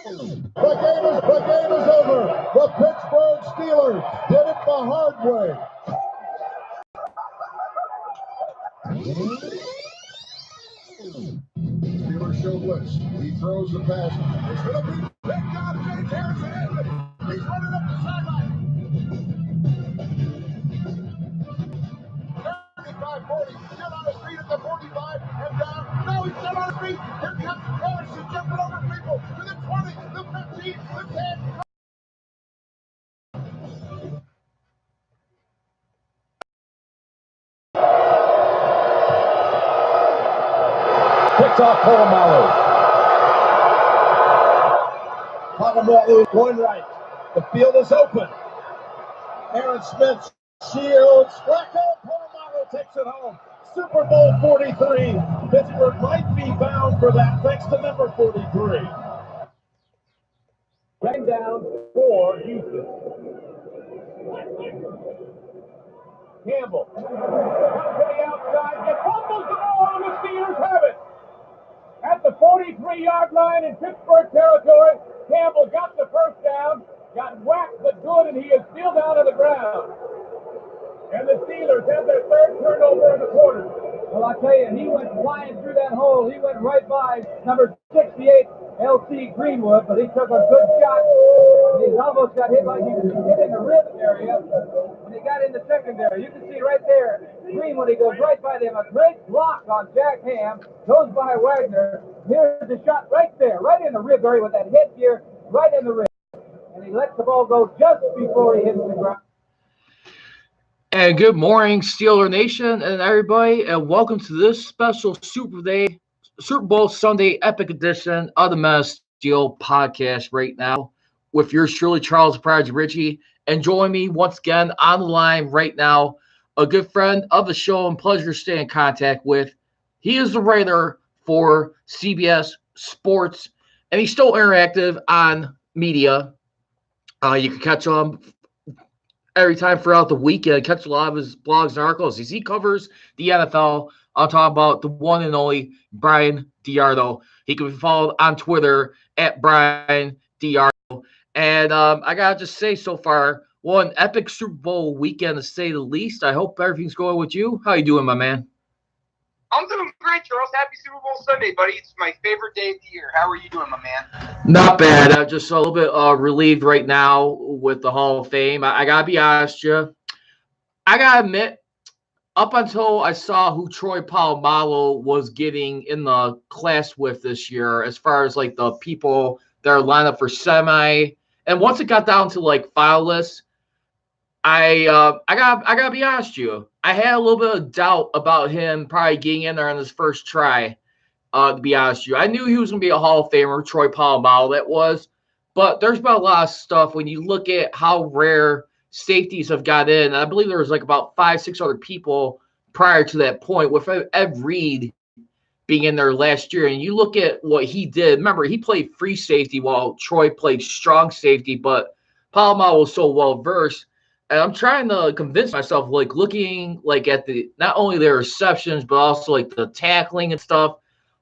The game is over. The Pittsburgh Steelers did it the hard way. Steelers show blitz. He throws the pass. It's going to be picked off. James Harrison. He's running up the sideline. 35-40. Still on his feet at the 45 and down. Now he's still on his feet. Here comes Harrison jumping over people to the 20, the 15, the 10. Picks off Polamalu going right. The field is open. Aaron Smith shields. Flacco. Polamalu takes it home. Super Bowl 43. Pittsburgh might be bound for that thanks to number 43. Bang down for Houston. Campbell comes to the outside. He fumbles the ball, and the Steelers have it. At the 43-yard line in Pittsburgh territory, Campbell got the first down, got whacked but good, and he is still down on the ground. And the Steelers have their third turnover in the quarter. Well, I tell you, he went flying through that hole. He went right by number 68, L.C. Greenwood, but he took a good shot. He almost got hit like he was hit in the rib area when he got in the secondary. You can see right there, Greenwood, he goes right by them. A great block on Jack Ham, goes by Wagner. Here's the shot right there, right in the rib area with that headgear, right in the rib. And he lets the ball go just before he hits the ground. And good morning, Steeler Nation and everybody, and welcome to this special Super Bowl Sunday Epic Edition of the Menace Steel podcast right now with yours truly, Charles Prodigy Ritchie, and join me once again on the line right now, a good friend of the show and pleasure to stay in contact with. He is the writer for CBS Sports, and he's still interactive on media. You can catch him every time throughout the weekend, catch a lot of his blogs and articles. He covers the NFL. I'll talk about the one and only Brian DiArdo. He can be followed on Twitter at Brian DiArdo. And I got to just say so far, one epic Super Bowl weekend to say the least. I hope everything's going with you. How you doing, my man? I'm doing great, Charles. Happy Super Bowl Sunday, buddy. It's my favorite day of the year. How are you doing, my man? Not bad. I'm just a little bit relieved right now with the Hall of Fame. I got to be honest with you. I got to admit, up until I saw who Troy Polamalu was getting in the class with this year, as far as like the people that are lined up for semi, and once it got down to like finalists, I gotta be honest with you. I had a little bit of doubt about him probably getting in there on his first try. To be honest with you, I knew he was gonna be a Hall of Famer, Troy Polamalu. That was, but there's been a lot of stuff when you look at how rare safeties have got in. And I believe there was like about 5-6 other people prior to that point, with Ed Reed being in there last year. And you look at what he did. Remember, he played free safety while Troy played strong safety, but Polamalu was so well versed. And I'm trying to convince myself, like looking like at the not only their receptions, but also like the tackling and stuff.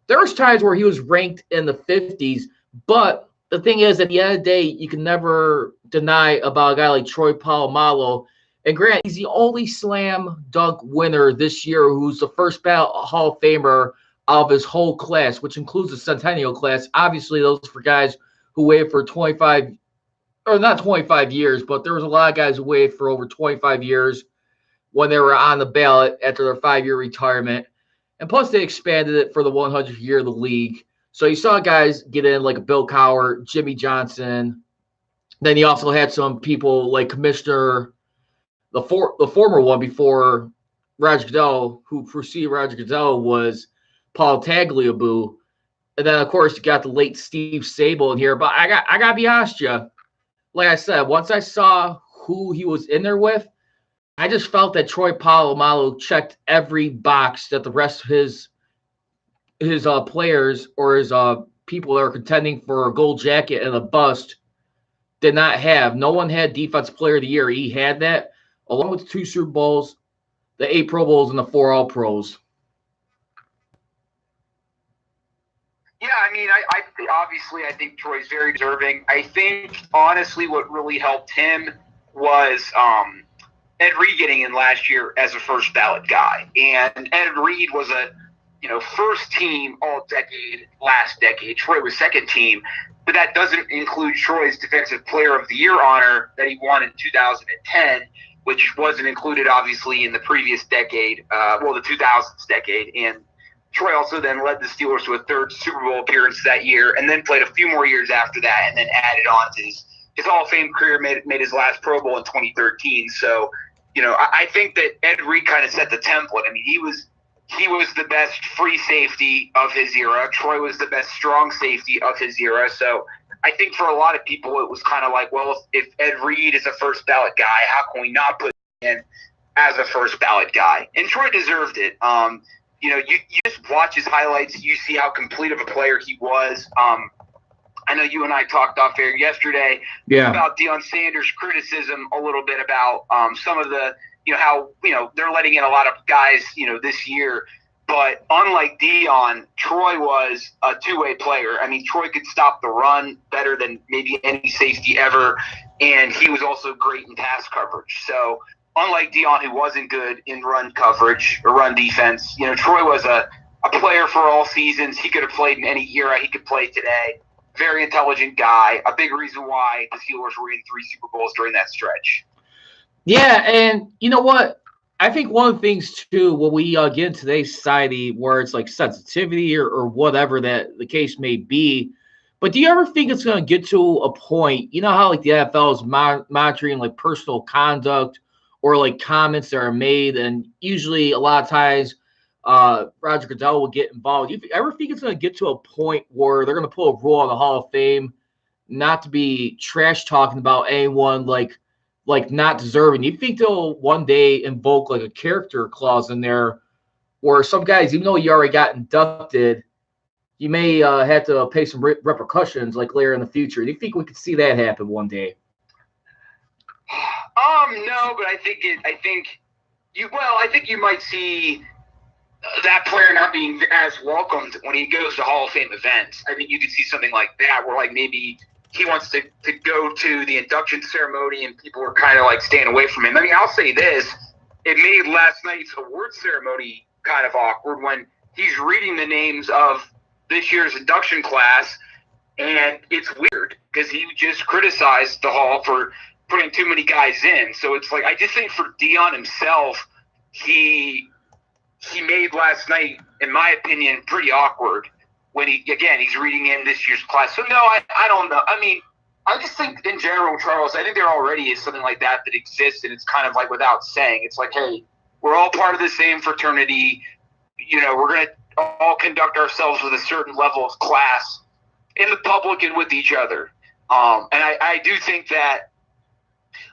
There was times where he was ranked in the 50s, but the thing is, at the end of the day, you can never deny about a guy like Troy Polamalu. And Grant, he's the only slam dunk winner this year who's the first ballot Hall of Famer of his whole class, which includes the Centennial class. Obviously, those for guys who waited for 25 or not 25 years, but there was a lot of guys who waited for over 25 years when they were on the ballot after their 5-year retirement. And plus, they expanded it for the 100th year of the league. So you saw guys get in like Bill Cowher, Jimmy Johnson. Then you also had some people like Commissioner, the former one before Roger Goodell, who preceded Roger Goodell, was Paul Tagliabue. And then, of course, you got the late Steve Sable in here. But I got to be honest with you. Like I said, once I saw who he was in there with, I just felt that Troy Polamalu checked every box that the rest of his players or his people that are contending for a gold jacket and a bust did not have. No one had Defensive Player of the Year. He had that, along with the 2 Super Bowls, the 8 Pro Bowls, and the 4 All-Pros. Yeah, I mean, I obviously I think Troy's very deserving. I think honestly, what really helped him was Ed Reed getting in last year as a first ballot guy, and Ed Reed was a first team all decade last decade. Troy was second team, but that doesn't include Troy's Defensive Player of the Year honor that he won in 2010, which wasn't included obviously in the previous decade, the 2000s decade, and Troy also then led the Steelers to a third Super Bowl appearance that year, and then played a few more years after that, and then added on to his Hall of Fame career, made his last Pro Bowl in 2013. So, I think that Ed Reed kind of set the template. I mean, he was the best free safety of his era. Troy was the best strong safety of his era. So I think for a lot of people, it was kind of like, well, if Ed Reed is a first ballot guy, how can we not put him in as a first ballot guy? And Troy deserved it. You just watch his highlights. You see how complete of a player he was. I know you and I talked off air yesterday about Deion Sanders' criticism a little bit about some of the, how, they're letting in a lot of guys, this year. But unlike Deion, Troy was a two-way player. I mean, Troy could stop the run better than maybe any safety ever. And he was also great in pass coverage. So unlike Deion, who wasn't good in run coverage or run defense, Troy was a player for all seasons. He could have played in any era. He could play today. Very intelligent guy. A big reason why the Steelers were in 3 Super Bowls during that stretch. Yeah, and you know what? I think one of the things, too, when we get in today's society where it's like sensitivity or whatever that the case may be, but do you ever think it's going to get to a point, how like the NFL is monitoring like personal conduct or like comments that are made, and usually a lot of times Roger Goodell will get involved. Do you ever think it's going to get to a point where they're going to put a rule on the Hall of Fame not to be trash talking about anyone like not deserving? You think they'll one day invoke like a character clause in there where some guys, even though you already got inducted, you may have to pay some repercussions like later in the future? Do you think we could see that happen one day? No, but I think you might see that player not being as welcomed when he goes to Hall of Fame events. I think you could see something like that where like maybe he wants to go to the induction ceremony and people are kind of like staying away from him. I mean, I'll say this. It made last night's award ceremony kind of awkward when he's reading the names of this year's induction class, and it's weird because he just criticized the Hall for putting too many guys in. So it's like, I just think for Deion himself, he made last night, in my opinion, pretty awkward when he's reading in this year's class. So no, I don't know. I mean, I just think in general, Charles, I think there already is something like that exists, and it's kind of like without saying. It's like, hey, we're all part of the same fraternity. We're going to all conduct ourselves with a certain level of class in the public and with each other. And I do think that,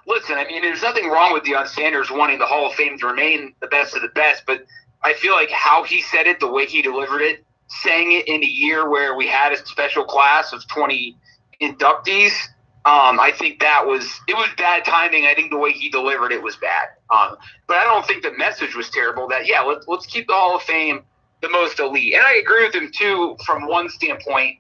listen, I mean, there's nothing wrong with Deion Sanders wanting the Hall of Fame to remain the best of the best, but I feel like how he said it, the way he delivered it, saying it in a year where we had a special class of 20 inductees, I think it was bad timing. I think the way he delivered it was bad. But I don't think the message was terrible that, let's keep the Hall of Fame the most elite. And I agree with him, too, from one standpoint.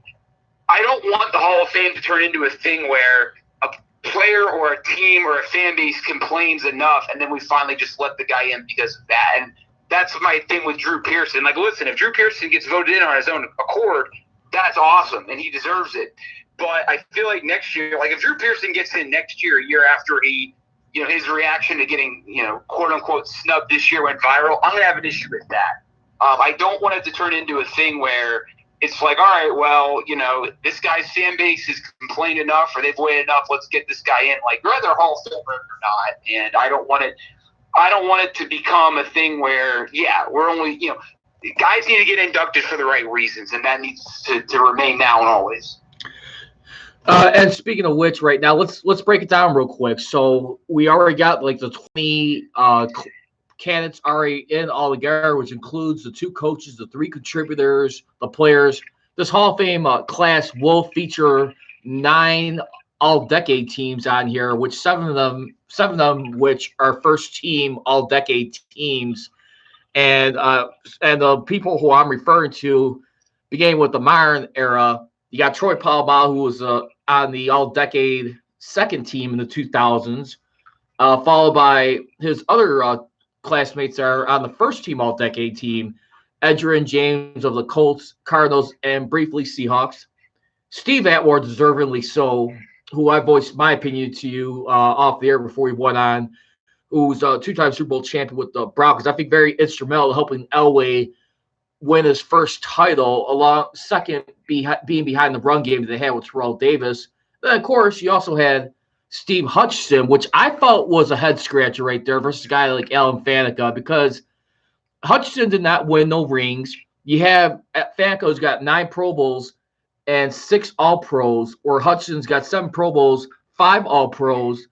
I don't want the Hall of Fame to turn into a thing where a player or a team or a fan base complains enough, and then we finally just let the guy in because of that. And that's my thing with Drew Pearson. Like, listen, if Drew Pearson gets voted in on his own accord, that's awesome, and he deserves it. But I feel like next year, like if Drew Pearson gets in next year, a year after he, his reaction to getting, quote unquote snubbed this year went viral, I'm going to have an issue with that. I don't want it to turn into a thing where it's like, all right, well, this guy's fan base has complained enough or they've waited enough. Let's get this guy in. Like, you're either Hall of Famer or not. And I don't want it to become a thing where, we're only, guys need to get inducted for the right reasons, and that needs to remain now and always. And speaking of which, right now, let's break it down real quick. So we already got like the 20 candidates already in altogether, which includes the 2 coaches, the 3 contributors, the players. This Hall of Fame class will feature 9 all-decade teams on here, which 7 of them which are first-team all-decade teams. And the people who I'm referring to, beginning with the Myron era, you got Troy Polamalu, who was on the all-decade second team in the 2000s, followed by his other classmates that are on the first team all-decade team, Edgerrin James of the Colts, Cardinals, and briefly Seahawks. Steve Atwater, deservingly so, who I voiced my opinion to you off the air before we went on, who's a two-time Super Bowl champion with the Broncos. I think very instrumental in helping Elway win his first title, along second being behind the run game that they had with Terrell Davis. Then, of course, you also had Steve Hutchinson, which I felt was a head-scratcher right there versus a guy like Alan Faneca, because Hutchinson did not win no rings. You have Faneca's got 9 Pro Bowls and 6 All-Pros, or Hutchinson's got 7 Pro Bowls, 5 All-Pros.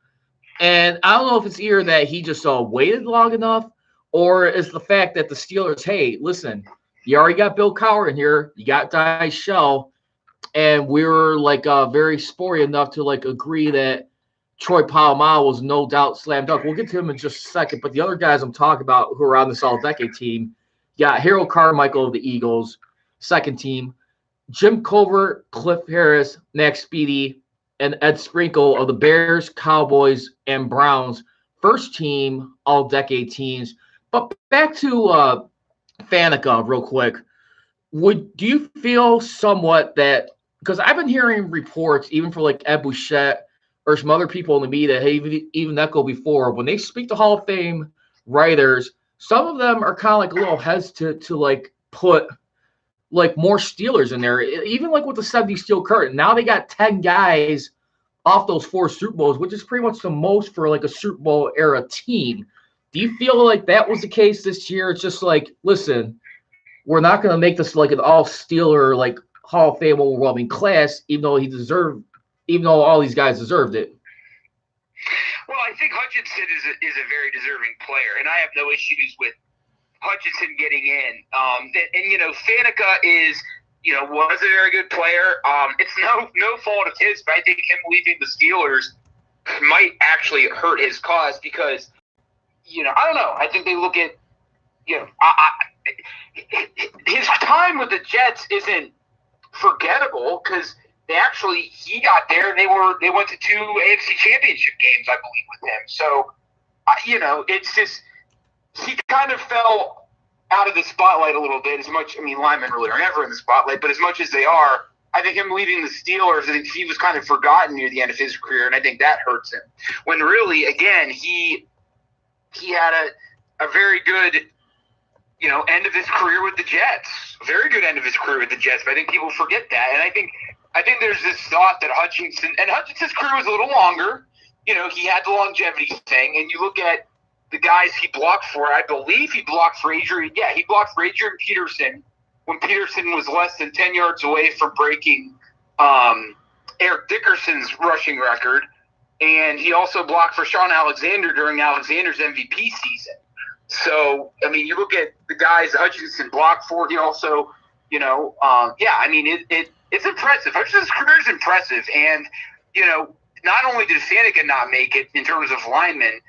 And I don't know if it's either that he just waited long enough, or it's the fact that the Steelers, hey, listen, you already got Bill Cowher in here, you got Dice Shell, and we were very sporty enough to agree that Troy Polamalu was no doubt slam dunk. We'll get to him in just a second, but the other guys I'm talking about who are on this all-decade team, you got Harold Carmichael of the Eagles, second team, Jim Covert, Cliff Harris, Max Speedy, and Ed Sprinkle of the Bears, Cowboys, and Browns, first team all-decade teams. But back to Faneca real quick. Do you feel somewhat that, because I've been hearing reports even for Ed Bouchette or some other people in the media, even Echo before, when they speak to Hall of Fame writers, some of them are kind of a little hesitant to put more Steelers in there, even with the 70 Steel Curtain. Now they got 10 guys off those 4 Super Bowls, which is pretty much the most for a Super Bowl era team. Do you feel like that was the case this year? It's just listen, we're not going to make this an all Steeler Hall of Fame overwhelming class, even though all these guys deserved it. Well, I think Hutchinson is a very deserving player, and I have no issues with Hutchinson getting in. And Faneca was a very good player. It's no fault of his, but I think him leaving the Steelers might actually hurt his cause because, I don't know. I think they look at, his time with the Jets isn't forgettable because he got there and they went to 2 AFC Championship games, I believe, with him. So, it's just he kind of fell out of the spotlight a little bit. Linemen really are never in the spotlight, but as much as they are, I think him leaving the Steelers, I think he was kind of forgotten near the end of his career, and I think that hurts him. When really, again, he had a very good, end of his career with the Jets. A very good end of his career with the Jets, but I think people forget that. And I think there's this thought that Hutchinson's career was a little longer. He had the longevity thing, and you look at the guys he blocked for. I believe he blocked for Adrian. Yeah, he blocked for Adrian Peterson when Peterson was less than 10 yards away from breaking Eric Dickerson's rushing record. And he also blocked for Sean Alexander during Alexander's MVP season. So, you look at the guys Hutchinson blocked for. He also, it's impressive. Hutchinson's career is impressive. And, not only did Faneca not make it in terms of linemen,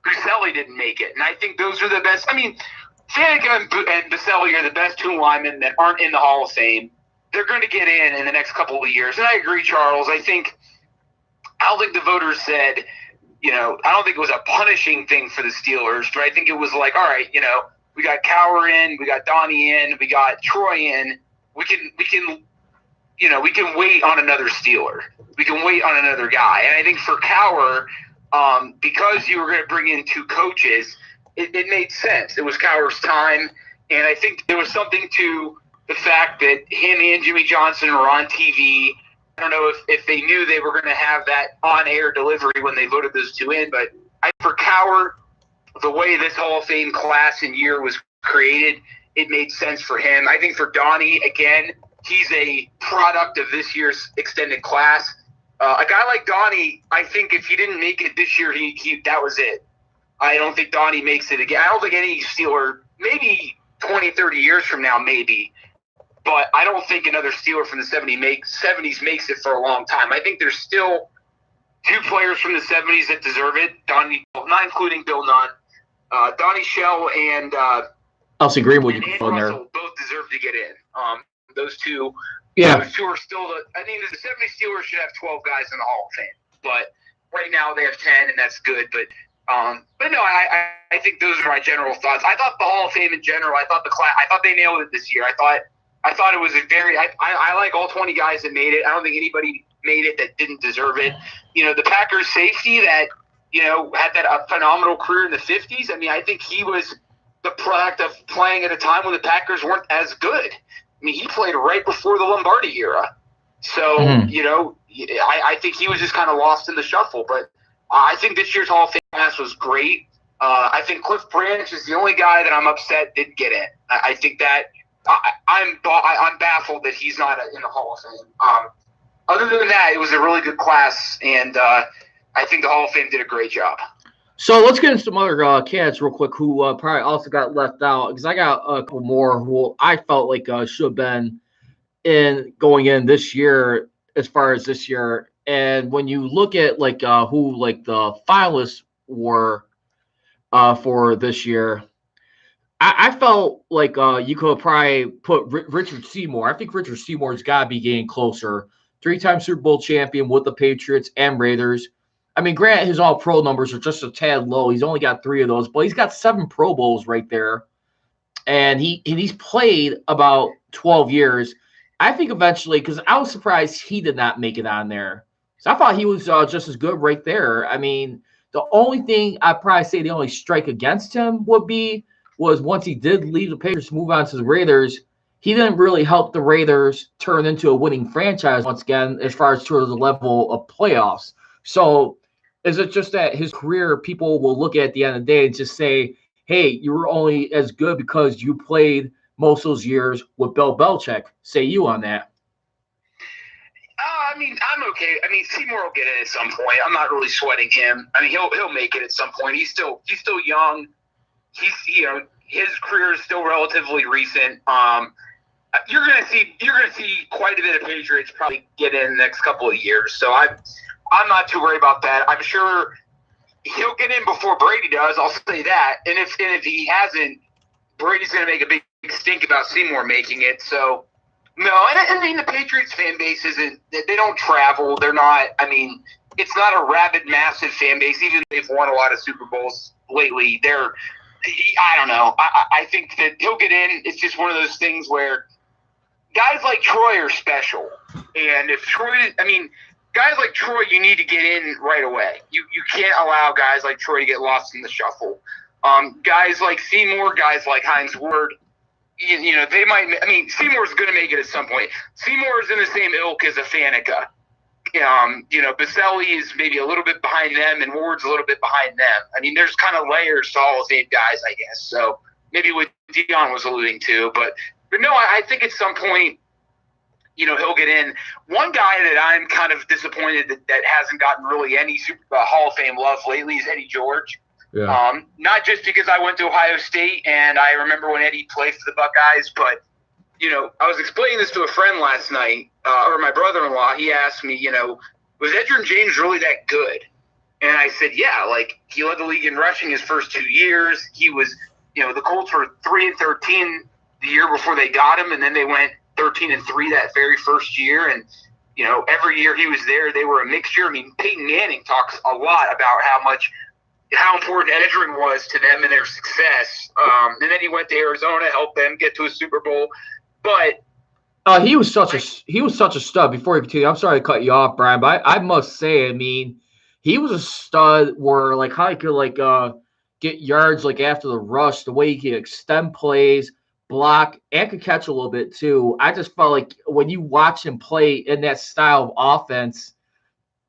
Buselli didn't make it. And I think those are the best. Faneca and Buselli are the best 2 linemen that aren't in the Hall of Fame. They're going to get in the next couple of years. And I agree, Charles. I don't think the voters said, I don't think it was a punishing thing for the Steelers, but I think it was all right, we got Cowher in, we got Donnie in, we got Troy in. We can wait on another Steeler. We can wait on another guy. And I think for Cowher, because you were going to bring in 2 coaches, it made sense. It was Cowher's time, and I think there was something to the fact that him and Jimmy Johnson were on TV. I don't know if they knew they were going to have that on-air delivery when they voted those 2 in, but for Cowher, the way this Hall of Fame class and year was created, it made sense for him. I think for Donnie, again, he's a product of this year's extended class. A guy like Donnie, I think if he didn't make it this year, he that was it. I don't think Donnie makes it again. I don't think any Steeler, maybe 20, 30 years from now, maybe, but I don't think another Steeler from the 70s makes it for a long time. I think there's still 2 players from the 70s that deserve it, Donnie, not including Bill Nunn, Donnie Shell and Elsie Greenwood, you and can Ann put in there. Russell both deserve to get in. Those two are still I think the 70 Steelers should have 12 guys in the Hall of Fame, but right now they have 10, and that's good. But no, I think those are my general thoughts. I thought the Hall of Fame in general, I thought they nailed it this year. I thought it was a very I like all 20 guys that made it. I don't think anybody made it that didn't deserve it. The Packers safety that had that phenomenal career in the 50s. I mean, I think he was the product of playing at a time when the Packers weren't as good. I mean, he played right before the Lombardi era. So, I think he was just kind of lost in the shuffle. But I think this year's Hall of Fame class was great. I think Cliff Branch is the only guy that I'm upset didn't get in. I think that I'm baffled that he's not in the Hall of Fame. Other than that, it was a really good class, and I think the Hall of Fame did a great job. So let's get into some other candidates real quick who probably also got left out, because I got a couple more who I felt like should have been going in this year as far as this year. And when you look at who the finalists were for this year, I felt like you could probably put Richard Seymour. I think Richard Seymour's got to be getting closer. 3-time Super Bowl champion with the Patriots and Raiders. I mean, granted, his all-pro numbers are just a tad low. He's only got 3 of those, but he's got 7 Pro Bowls right there. And he's played about 12 years. I think eventually, because I was surprised he did not make it on there. So I thought he was just as good right there. I mean, the only thing I'd probably say the only strike against him was once he did leave the Patriots to move on to the Raiders, he didn't really help the Raiders turn into a winning franchise once again as far as sort of the level of playoffs. So is it just that his career, people will look at the end of the day and just say, hey, you were only as good because you played most of those years with Bill Belichick? Say you on that. I mean, I'm okay. I mean, Seymour will get in at some point. I'm not really sweating him. I mean, he'll make it at some point. He's still young. His career is still relatively recent. You're gonna see quite a bit of Patriots probably get in the next couple of years. So I'm not too worried about that. I'm sure he'll get in before Brady does. I'll say that. And if he hasn't, Brady's gonna make a big stink about Seymour making it. So no, and I mean the Patriots fan base isn't. They don't travel. They're not. I mean, it's not a rabid, massive fan base. Even if they've won a lot of Super Bowls lately, I don't know. I think that he'll get in. It's just one of those things where guys like Troy are special. And if guys like Troy, you need to get in right away. You can't allow guys like Troy to get lost in the shuffle. Guys like Seymour, guys like Hines Ward, they might – I mean, Seymour's going to make it at some point. Seymour's in the same ilk as a Faneca. Baselli is maybe a little bit behind them, and Ward's a little bit behind them. I mean, there's kind of layers to Hall of Fame guys, I guess. So maybe what Dion was alluding to. But no, I think at some point, he'll get in. One guy that I'm kind of disappointed that hasn't gotten really any Hall of Fame love lately is Eddie George. Yeah. Not just because I went to Ohio State and I remember when Eddie played for the Buckeyes, but I was explaining this to a friend last night, or my brother-in-law. He asked me, was Edgerrin James really that good? And I said, yeah, he led the league in rushing his first 2 years. He was, the Colts were 3-13 the year before they got him, and then they went 13-3 that very first year. And, every year he was there, they were a mixture. I mean, Peyton Manning talks a lot about how important Edgerrin was to them and their success. And then he went to Arizona, helped them get to a Super Bowl. But he was such a stud. Before you continue, I'm sorry to cut you off, Brian, but I must say, I mean, he was a stud where how he could get yards after the rush, the way he could extend plays, block, and could catch a little bit too. I just felt like when you watch him play in that style of offense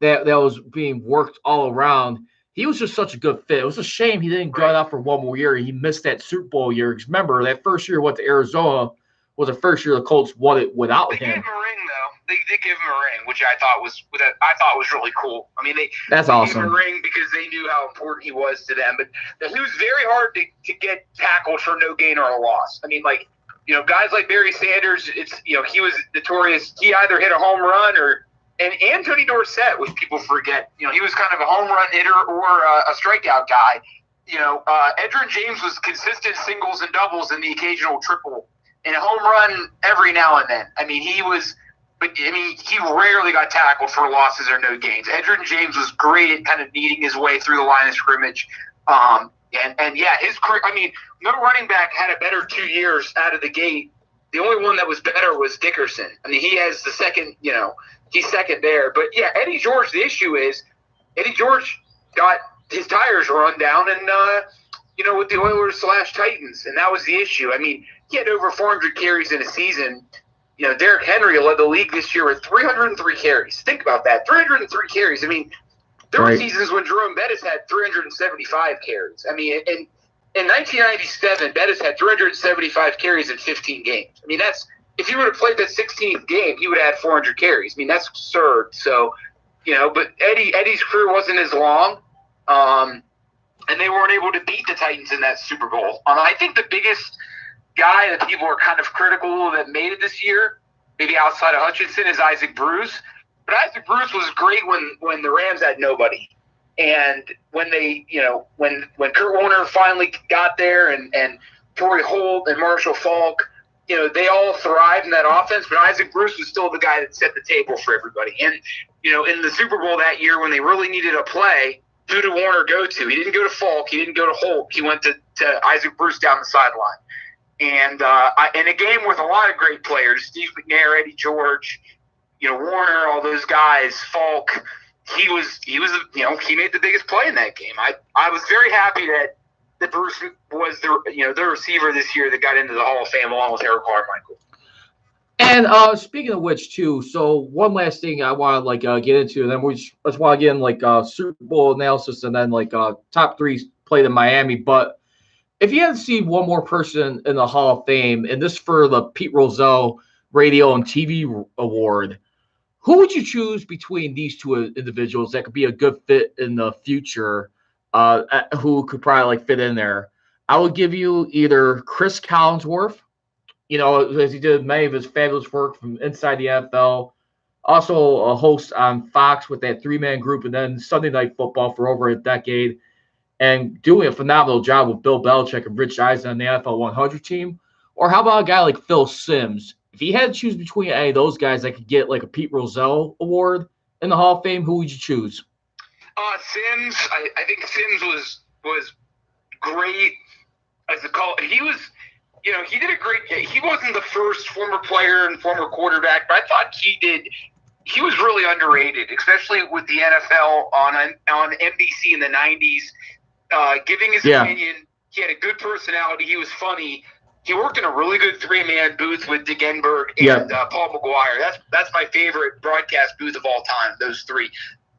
that was being worked all around, he was just such a good fit. It was a shame he didn't go out for one more year. He missed that Super Bowl year. Because remember, that first year he went to Arizona was the first year the Colts won it without him. They gave him a ring, though. They gave him a ring, which I thought was really cool. I mean, that's they awesome. gave him a ring because they knew how important he was to them. But he was very hard to get tackled for no gain or a loss. I mean, guys like Barry Sanders, he was notorious. He either hit a home run and Anthony Dorsett, which people forget, he was kind of a home run hitter or a strikeout guy. Edgerrin James was consistent singles and doubles and the occasional triple and a home run every now and then. I mean, he rarely got tackled for losses or no gains. Edgerrin James was great at kind of kneading his way through the line of scrimmage. His career, no running back had a better 2 years out of the gate. The only one that was better was Dickerson. I mean, he has the second, he's second there. But, yeah, Eddie George, the issue is Eddie George got his tires run down and, with the Oilers / Titans, and that was the issue. I mean, he had over 400 carries in a season. Derrick Henry led the league this year with 303 carries. Think about that, 303 carries. I mean, there were seasons when Jerome Bettis had 375 carries. I mean, in 1997, Bettis had 375 carries in 15 games. I mean, that's if he would have played that 16th game, he would have had 400 carries. I mean, that's absurd. So, but Eddie's career wasn't as long, and they weren't able to beat the Titans in that Super Bowl. I think the biggest guy that people are kind of critical that made it this year, maybe outside of Hutchinson, is Isaac Bruce. But Isaac Bruce was great when the Rams had nobody. And when they, when Kurt Warner finally got there and Torrey Holt and Marshall Faulk, they all thrived in that offense. But Isaac Bruce was still the guy that set the table for everybody. And, in the Super Bowl that year when they really needed a play, who did Warner go to? He didn't go to Faulk. He didn't go to Holt. He went to Isaac Bruce down the sideline. And in a game with a lot of great players, Steve McNair, Eddie George, Warner, all those guys, Faulk, he made the biggest play in that game. I was very happy that Bruce was the receiver this year that got into the Hall of Fame along with Harold Carmichael. And speaking of which, too, so one last thing I want to get into, and then let's want to get in Super Bowl analysis, and then top three played in Miami. But if you had to see one more person in the Hall of Fame, and this for the Pete Rozelle Radio and TV Award, who would you choose between these two individuals that could be a good fit in the future? Who could probably fit in there? I would give you either Chris Collinsworth, as he did many of his fabulous work from inside the NFL, also a host on Fox with that 3-man group, and then Sunday Night Football for over a decade, and doing a phenomenal job with Bill Belichick and Rich Eisen on the NFL 100 team. Or how about a guy like Phil Simms? If you had to choose between any of those guys that could get a Pete Rozelle Award in the Hall of Fame, who would you choose? Simms. I think Simms was great as a call. He was, he did a great. He wasn't the first former player and former quarterback, but I thought he was really underrated, especially with the NFL on NBC in the 90s, giving his opinion. He had a good personality. He was funny. He worked in a really good 3-man booth with Dick Enberg and Paul McGuire. That's my favorite broadcast booth of all time. Those three.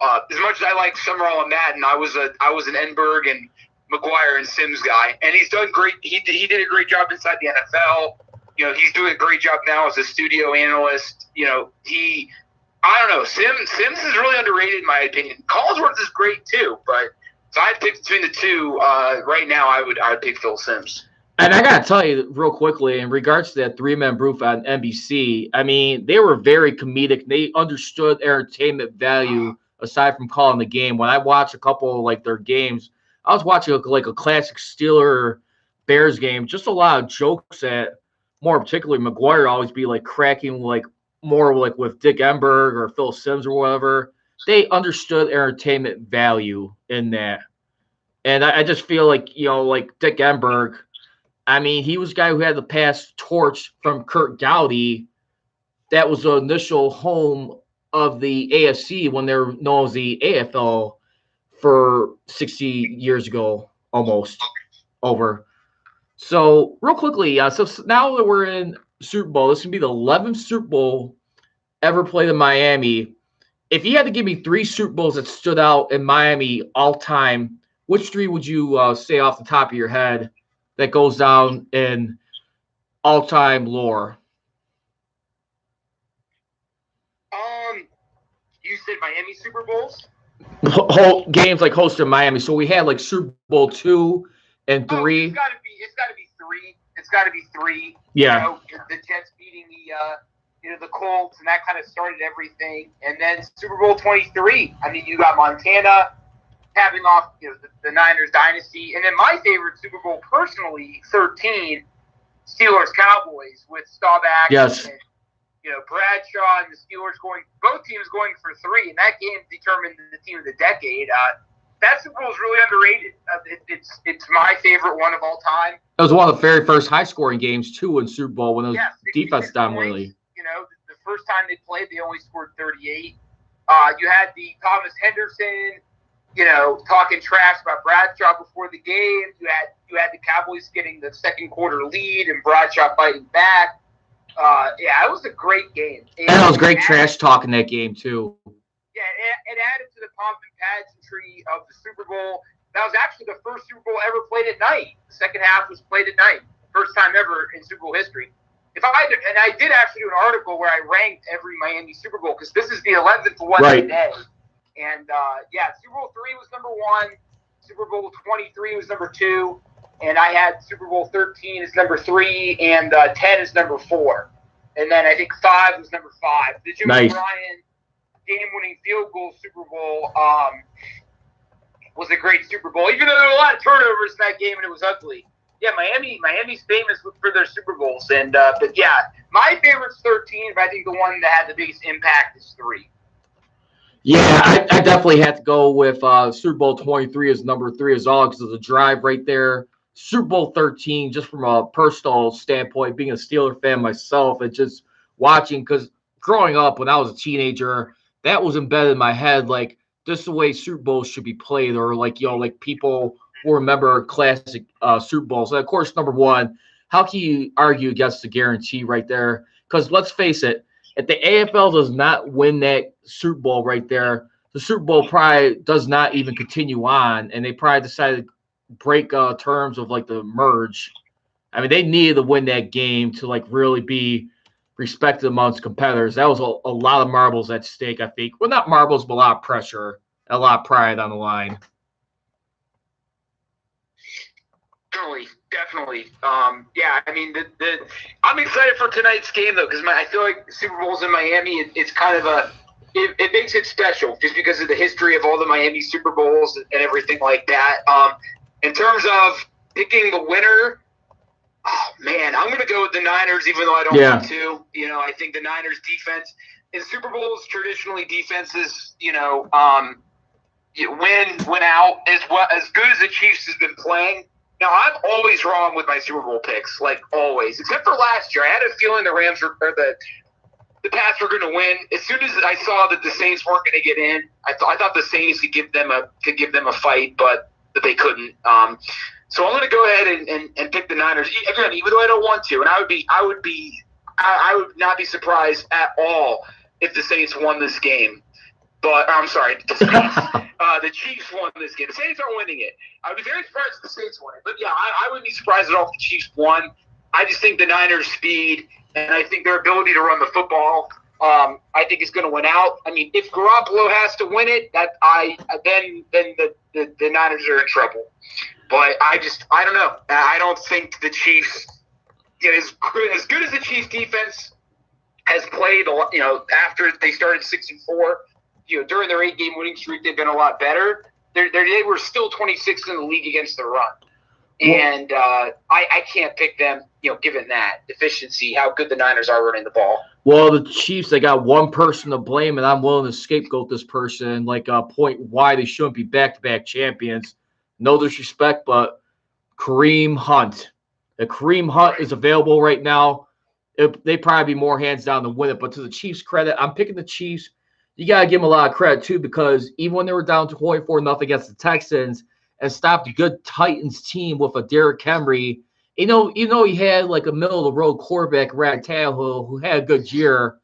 As much as I like Summerall and Madden, I was an Enberg and McGuire and Simms guy, and he's done great. He did a great job inside the NFL. He's doing a great job now as a studio analyst. I don't know. Simms is really underrated in my opinion. Collinsworth is great too, but if I had to pick between the two right now, I would pick Phil Simms. And I got to tell you real quickly, in regards to that 3-man booth on NBC, they were very comedic. They understood entertainment value aside from calling the game. When I watch a couple of their games, I was watching a classic Steeler Bears game, just a lot of jokes that, more particularly, McGuire always be cracking more with Dick Enberg or Phil Simms or whatever. They understood entertainment value in that. And I just feel Dick Enberg, he was a guy who had the pass torch from Kurt Gowdy. That was the initial home of the AFC when they were known as the AFL for 60 years ago, almost over. So real quickly, so now that we're in Super Bowl, this is going to be the 11th Super Bowl ever played in Miami. If you had to give me 3 Super Bowls that stood out in Miami all time, which 3 would you say off the top of your head that goes down in all-time lore? You said Miami Super Bowls? Whole games hosted in Miami. So we had Super Bowl 2 and 3. It's gotta be 3. It's gotta be 3. Yeah. The Jets beating the Colts, and that kind of started everything. And then Super Bowl 23. You got Montana, capping off the Niners dynasty. And then my favorite Super Bowl personally, 13, Steelers-Cowboys with Staubach. Yes. And, Bradshaw and the Steelers both teams going for 3, and that game determined the team of the decade. That Super Bowl is really underrated. It's my favorite one of all time. It was one of the very first high-scoring games, too, in Super Bowl when it was defense dominated. The first time they played, they only scored 38. You had the Thomas Henderson, talking trash about Bradshaw before the game. You had the Cowboys getting the second quarter lead and Bradshaw fighting back. It was a great game. And it was great trash talk in that game, too. Yeah, it added to the pomp and pageantry of the Super Bowl. That was actually the first Super Bowl ever played at night. The second half was played at night. First time ever in Super Bowl history. I did actually do an article where I ranked every Miami Super Bowl because this is the 11th one today. And, Super Bowl 3 was number 1. Super Bowl 23 was number 2. And I had Super Bowl 13 as number 3 and 10 as number 4. And then I think 5 was number 5. The Jimmy Bryan game-winning field goal Super Bowl was a great Super Bowl, even though there were a lot of turnovers in that game and it was ugly. Yeah, Miami's famous for their Super Bowls. And my favorite's 13, but I think the one that had the biggest impact is 3. Yeah, I definitely had to go with Super Bowl 23 as number 3 as all because of the drive right there. Super Bowl 13, just from a personal standpoint, being a Steeler fan myself, and just watching, because growing up when I was a teenager, that was embedded in my head, like, this is the way Super Bowls should be played, or like people will remember classic Super Bowls. And of course, number 1, how can you argue against the guarantee right there? Because let's face it, if the AFL does not win that Super Bowl right there, the Super Bowl probably does not even continue on, and they probably decided to break terms of like the merge. I mean, they needed to win that game to like really be respected amongst competitors. That was a lot of marbles at stake, I think. Well, not marbles, but a lot of pressure, a lot of pride on the line. Definitely. I'm excited for tonight's game though, because I feel like Super Bowls in Miami, it's kind of it makes it special just because of the history of all the Miami Super Bowls and everything like that. In terms of picking the winner, oh man, I'm going to go with the Niners, even though I don't want to. I think the Niners defense in Super Bowls, traditionally defenses, win out as good as the Chiefs has been playing. Now, I'm always wrong with my Super Bowl picks, like always, except for last year. I had a feeling the Rams or the Pats were going to win. As soon as I saw that the Saints weren't going to get in, I thought the Saints could give them a fight, but they couldn't. So I'm going to go ahead and pick the Niners again, even though I don't want to. And I would not be surprised at all if the Saints won this game. But I'm sorry, the Chiefs won this game. The Saints aren't winning it. I would be very surprised if the Saints won it. But yeah, I wouldn't be surprised at all if the Chiefs won. I just think the Niners' speed and I think their ability to run the football, I think is going to win out. I mean, if Garoppolo has to win it, then the Niners are in trouble. But I don't know. I don't think the Chiefs as good as the Chiefs defense has played. After they started 6-4. During their 8-game winning streak, they've been a lot better. They were still 26th in the league against the run. And I can't pick them, given that deficiency, how good the Niners are running the ball. Well, the Chiefs, they got one person to blame, and I'm willing to scapegoat this person, point why they shouldn't be back-to-back champions. No disrespect, but Kareem Hunt. If Kareem Hunt is available right now, they probably be more hands down to win it. But to the Chiefs' credit, I'm picking the Chiefs. You got to give them a lot of credit, too, because even when they were down 24-0 against the Texans and stopped a good Titans team with a Derrick Henry, even though he had a middle-of-the-road quarterback, Rad Tannehill, who had a good year,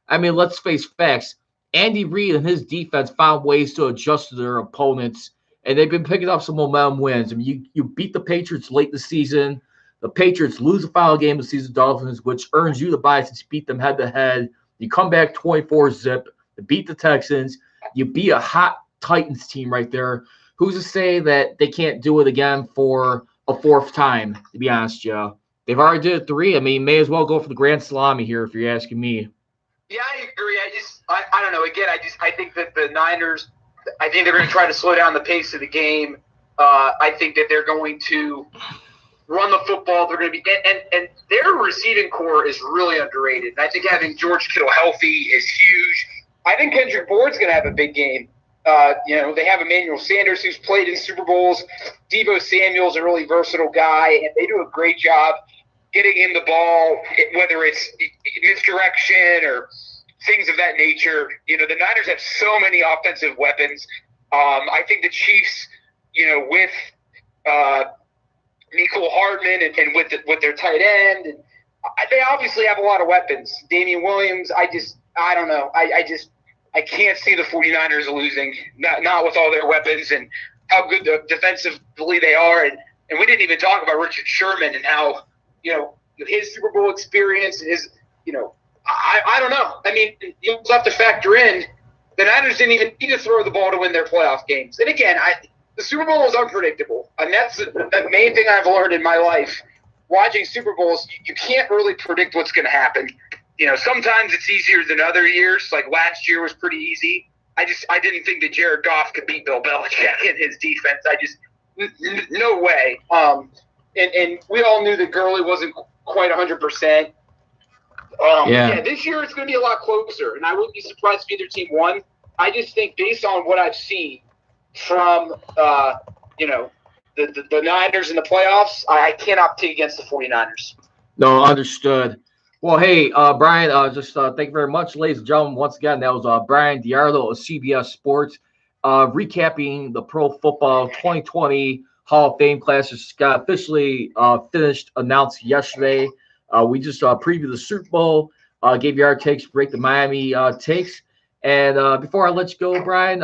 I mean, let's face facts. Andy Reid and his defense found ways to adjust to their opponents, and they've been picking up some momentum wins. I mean, you beat the Patriots late this season. The Patriots lose the final game of the season, Dolphins, which earns you the bye since you beat them head-to-head. You come back 24-0. To beat the Texans, you beat a hot Titans team right there. Who's to say that they can't do it again for a fourth time, to be honest, Joe? They've already did it 3. I mean, may as well go for the grand salami here if you're asking me. Yeah, I agree. I don't know. Again, I think that the Niners I think they're going to try to slow down the pace of the game. I think that they're going to run the football. They're going to be and their receiving core is really underrated. And I think having George Kittle healthy is huge. I think Kendrick Bourd's going to have a big game. They have Emmanuel Sanders who's played in Super Bowls. Deebo Samuel's a really versatile guy, and they do a great job getting him the ball, whether it's misdirection or things of that nature. The Niners have so many offensive weapons. I think the Chiefs, with Mecole Hardman and with their tight end, and they obviously have a lot of weapons. Damian Williams, I don't know. I can't see the 49ers losing, not with all their weapons and how good defensively they are. And we didn't even talk about Richard Sherman and how, his Super Bowl experience and his, I don't know. I mean, you also have to factor in the Niners didn't even need to throw the ball to win their playoff games. And again, the Super Bowl is unpredictable. And that's the main thing I've learned in my life. Watching Super Bowls, you can't really predict what's going to happen. Sometimes it's easier than other years. Like last year was pretty easy. I didn't think that Jared Goff could beat Bill Belichick in his defense. No way. And we all knew that Gurley wasn't quite 100%. Yeah, this year it's going to be a lot closer, and I wouldn't be surprised if either team won. I just think based on what I've seen from, the Niners in the playoffs, I cannot take against the 49ers. No, understood. Well, hey, Brian, thank you very much, ladies and gentlemen. Once again, that was Brian DiArlo of CBS Sports recapping the Pro Football 2020 Hall of Fame classes got officially announced yesterday. We just previewed the Super Bowl, gave you our takes, break the Miami takes. And before I let you go, Brian,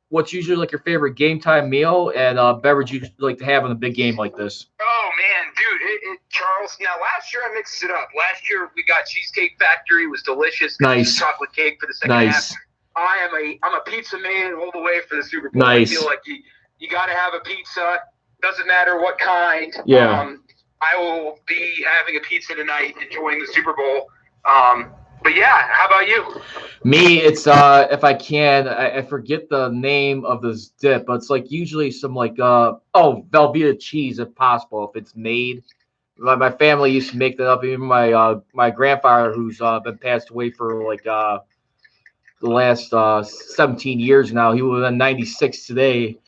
what's usually like your favorite game time meal and beverage you like to have in a big game like this? Oh, man, dude, Charles. Now, last year I mixed it up. Last year we got Cheesecake Factory. It was delicious. Nice. Chocolate cake for the second half. I'm a pizza man all the way for the Super Bowl. Nice. I feel like you got to have a pizza. Doesn't matter what kind. Yeah. I will be having a pizza tonight, enjoying the Super Bowl. But yeah, how about you? Me, it's if I can, I forget the name of this dip, but it's like usually some like Velveeta cheese if possible, if it's made. My family used to make that up. Even my grandfather, who's been passed away for like the last 17 years now. He was 96 today.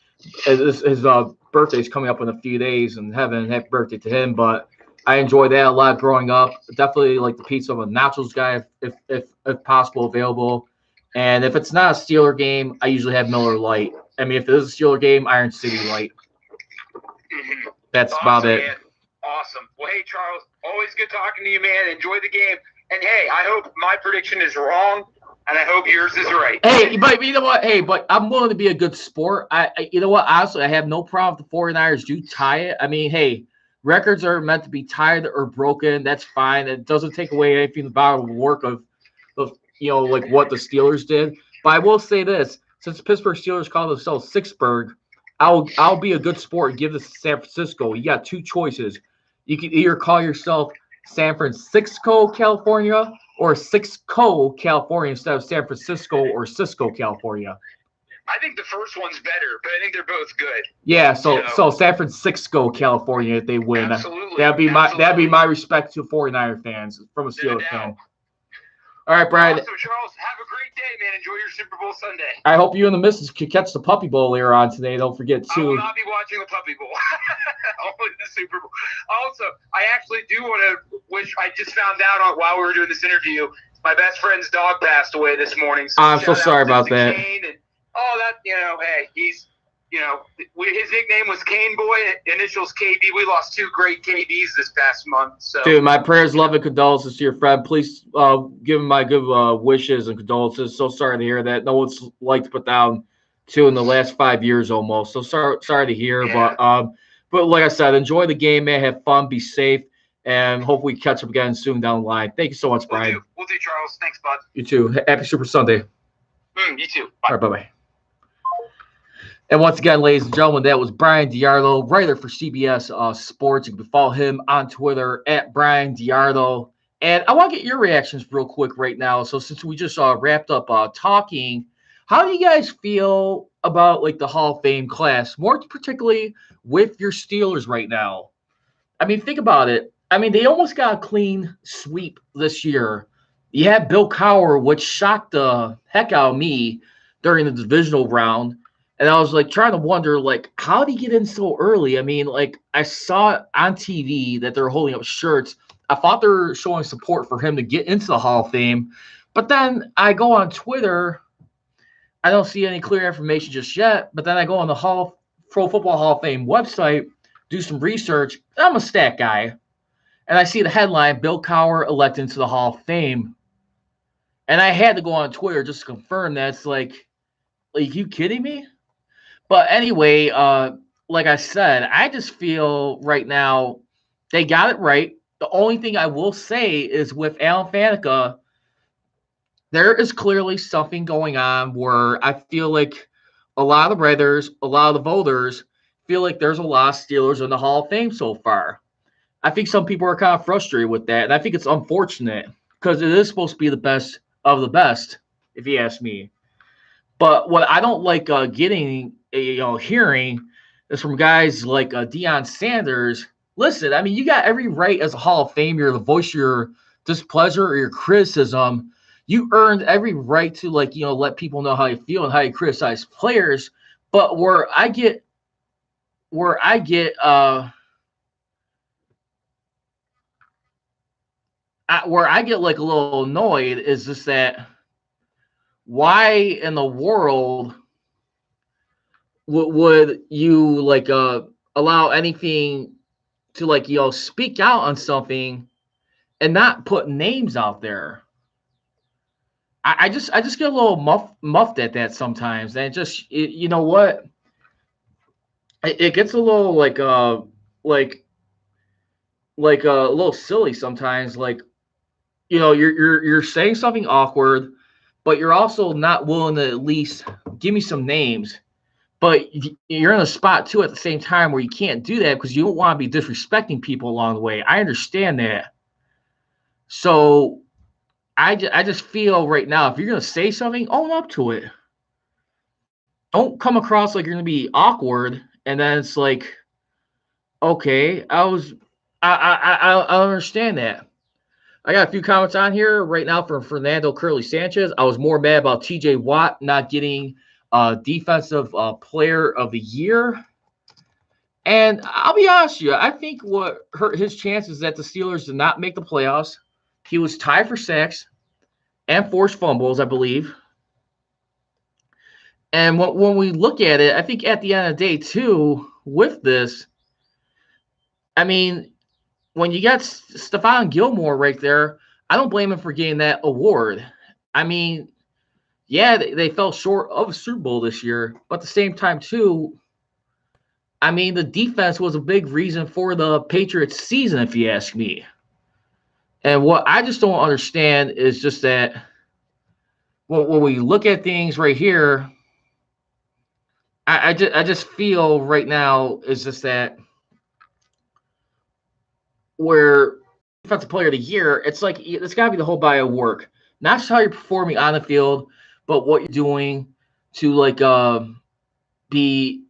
His birthday is coming up in a few days, and happy birthday to him. But I enjoyed that a lot growing up. Definitely like the pizza. I'm a nachos guy if possible available. And if it's not a Steeler game, I usually have Miller Lite. I mean, if it is a Steeler game, Iron City Light. That's awesome, about it. Man. Awesome. Well, hey, Charles, always good talking to you, man. Enjoy the game. And, hey, I hope my prediction is wrong, and I hope yours is right. Hey, but you know what? Hey, but I'm willing to be a good sport. You know what? Honestly, I have no problem if the 49ers do tie it. I mean, hey, records are meant to be tied or broken. That's fine. It doesn't take away anything about the work of like what the Steelers did. But I will say this: since the Pittsburgh Steelers call themselves Sixburg, I'll be a good sport and give this to San Francisco. You got two choices. You can either call yourself San Francisco, California, or Sixco, California, instead of San Francisco or Cisco, California. I think the first one's better, but I think they're both good. Yeah, so San Francisco, California, if they win, absolutely, that'd be my respect to 49er fans from a Steelers fan. All right, Brian. Also, Charles, have a great day, man. Enjoy your Super Bowl Sunday. I hope you and the missus could catch the Puppy Bowl later on today. Don't forget I will not be watching the Puppy Bowl. Only the Super Bowl. Also, I actually do want to wish. I just found out while we were doing this interview, my best friend's dog passed away this morning. So I'm so sorry about that. Hey, he's, his nickname was Cane Boy, initials KB. We lost two great KBs this past month. So, dude, my prayers, love, and condolences to your friend. Please give him my good wishes and condolences. So sorry to hear that. No one's liked to put down two in the last 5 years almost. So sorry to hear. Yeah. But like I said, enjoy the game, man. Have fun, be safe, and hopefully we catch up again soon down the line. Thank you so much, Brian. We'll do, Charles. Thanks, bud. You too. Happy Super Sunday. You too. Bye. All right, bye-bye. And once again, ladies and gentlemen, that was Brian DiArlo, writer for CBS Sports. You can follow him on Twitter at Brian DiArlo. And I want to get your reactions real quick right now. So since we just wrapped up talking, how do you guys feel about like the Hall of Fame class, more particularly with your Steelers right now. I mean, think about it. I mean, they almost got a clean sweep this year. You had Bill Cowher, which shocked the heck out of me during the divisional round. And I was like trying to wonder, like, how did he get in so early? I mean, like, I saw on TV that they're holding up shirts. I thought they were showing support for him to get into the Hall of Fame. But then I go on Twitter. I don't see any clear information just yet. But then I go on the Pro Football Hall of Fame website, do some research. I'm a stat guy. And I see the headline, Bill Cowher elected into the Hall of Fame. And I had to go on Twitter just to confirm that. It's like you kidding me? But anyway, like I said, I just feel right now they got it right. The only thing I will say is with Alan Faneca, there is clearly something going on where I feel like a lot of the writers, a lot of the voters feel like there's a lot of Steelers in the Hall of Fame so far. I think some people are kind of frustrated with that, and I think it's unfortunate because it is supposed to be the best of the best, if you ask me. But what I don't like hearing is from guys like Deion Sanders. Listen, I mean, you got every right as a Hall of Famer to voice your displeasure or your criticism. You earned every right to let people know how you feel and how you criticize players. But where I get like a little annoyed is just that why in the world would you allow anything to speak out on something and not put names out there? I just get a little muffed at that sometimes, and you know what? It gets a little a little silly sometimes. You're saying something awkward, but you're also not willing to at least give me some names. But you're in a spot too at the same time where you can't do that because you don't want to be disrespecting people along the way. I understand that. So I just feel right now, if you're going to say something, own up to it. Don't come across like you're going to be awkward. And then it's like, okay, I understand that. I got a few comments on here right now from Fernando Curly Sanchez. I was more mad about TJ Watt not getting Defensive Player of the Year. And I'll be honest with you, I think what hurt his chances is that the Steelers did not make the playoffs. He was tied for sacks and forced fumbles, I believe. And when we look at it, I think at the end of the day, too, with this, I mean, when you got Stephon Gilmore right there, I don't blame him for getting that award. I mean, yeah, they fell short of a Super Bowl this year, but at the same time, too, I mean, the defense was a big reason for the Patriots' season, if you ask me. And what I just don't understand is just that when we look at things right here, I just feel right now is just that where Defensive Player of the Year, it's like it's got to be the whole body of work, not just how you're performing on the field, but what you're doing to be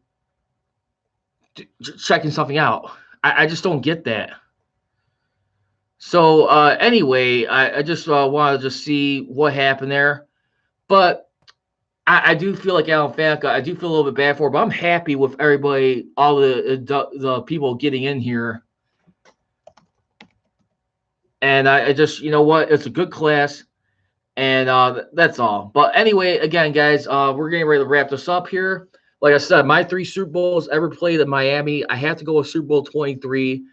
checking something out. I just don't get that. So anyway, I just wanted to see what happened there. But I do feel like Alan Faneca, I do feel a little bit bad for him, but I'm happy with everybody, all the people getting in here. And I just, you know what, it's a good class. And that's all. But anyway, again, guys, we're getting ready to wrap this up here. Like I said, my 3 Super Bowls ever played in Miami, I have to go with Super Bowl 23.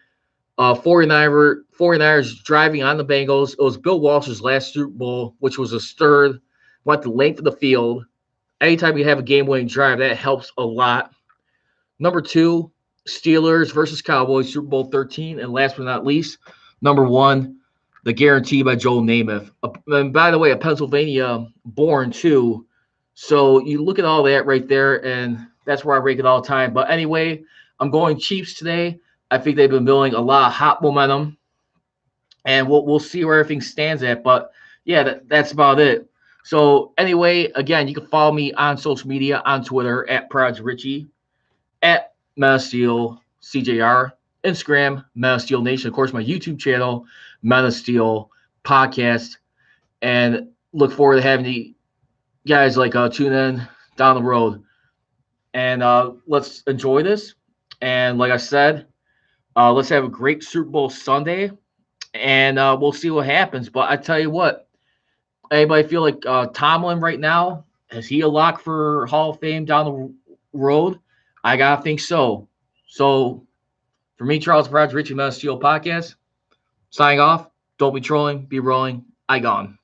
49ers driving on the Bengals. It was Bill Walsh's last Super Bowl, which was his third. Went the length of the field. Anytime you have a game-winning drive, that helps a lot. Number 2, Steelers versus Cowboys, Super Bowl 13. And last but not least, number 1, The Guarantee by Joe Namath. And by the way, a Pennsylvania born too. So you look at all that right there, and that's where I rank it all the time. But anyway, I'm going Chiefs today. I think they've been building a lot of hot momentum, and we'll see where everything stands at. But yeah, that's about it. So anyway, again, you can follow me on social media on Twitter at Proj Richie, at Metal Steel CJR, Instagram Metal Steel Nation, of course my YouTube channel Metal Steel Podcast, and look forward to having you guys tune in down the road, and let's enjoy this. And like I said, let's have a great Super Bowl Sunday, and we'll see what happens. But I tell you what, anybody feel like Tomlin right now, is he a lock for Hall of Fame down the road? I gotta think so. So for me, Charles Proj, Richie Metal Steel Podcast, signing off. Don't be trolling, be rolling. I gone.